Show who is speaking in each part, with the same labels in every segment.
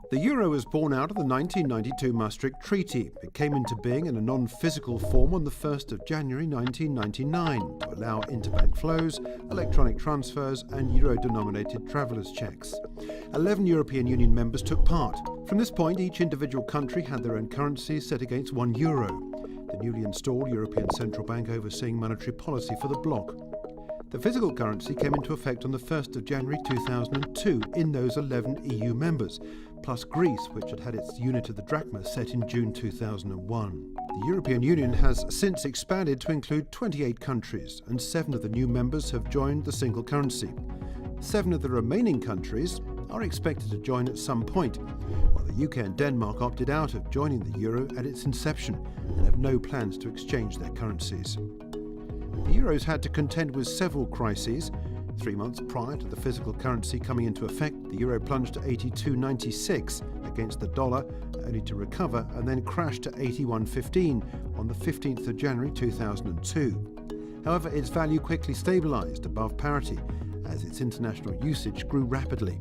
Speaker 1: The euro was born out of the 1992 Maastricht Treaty. It came into being in a non-physical form on the 1st of January 1999 to allow interbank flows, electronic transfers and euro-denominated travellers' checks. 11 European Union members took part. From this point, each individual country had their own currency set against €1. The newly installed European Central Bank overseeing monetary policy for the bloc. The physical currency came into effect on the 1st of January 2002 in those 11 EU members, plus Greece, which had had its unit of the drachma set in June 2001. The European Union has since expanded to include 28 countries, and 7 of the new members have joined the single currency. 7 of the remaining countries are expected to join at some point, while the UK and Denmark opted out of joining the euro at its inception and have no plans to exchange their currencies. The euro's had to contend with several crises. 3 months prior to the physical currency coming into effect, the euro plunged to 82.96 against the dollar, only to recover and then crash to 81.15 on the 15th of January 2002. However, its value quickly stabilised above parity as its international usage grew rapidly.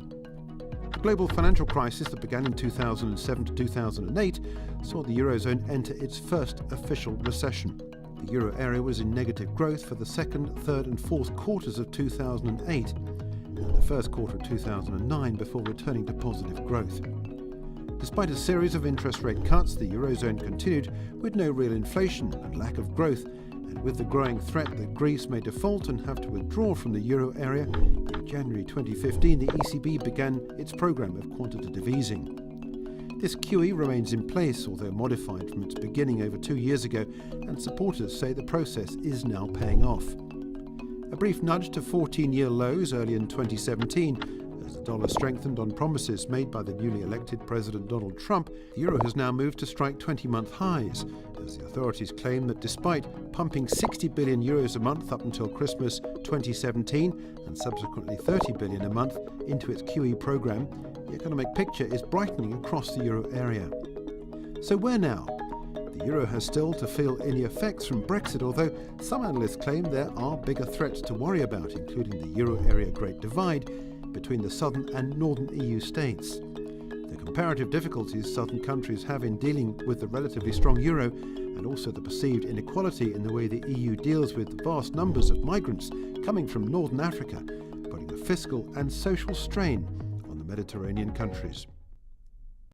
Speaker 1: The global financial crisis that began in 2007 to 2008 saw the eurozone enter its first official recession. The euro area was in negative growth for the second, third and fourth quarters of 2008 and the first quarter of 2009 before returning to positive growth. Despite a series of interest rate cuts, the eurozone continued with no real inflation and lack of growth, and with the growing threat that Greece may default and have to withdraw from the euro area, in January 2015 the ECB began its programme of quantitative easing. This QE remains in place, although modified from its beginning over 2 years ago, and supporters say the process is now paying off. A brief nudge to 14-year lows early in 2017, as the dollar strengthened on promises made by the newly elected President Donald Trump, the euro has now moved to strike 20-month highs, as the authorities claim that despite pumping €60 billion a month up until Christmas 2017 and subsequently $30 billion a month into its QE programme, the economic picture is brightening across the euro area. So where now? The euro has still to feel any effects from Brexit, although some analysts claim there are bigger threats to worry about, including the euro area Great Divide between the southern and northern EU states. The comparative difficulties southern countries have in dealing with the relatively strong euro, and also the perceived inequality in the way the EU deals with the vast numbers of migrants coming from northern Africa, putting a fiscal and social strain on the Mediterranean countries.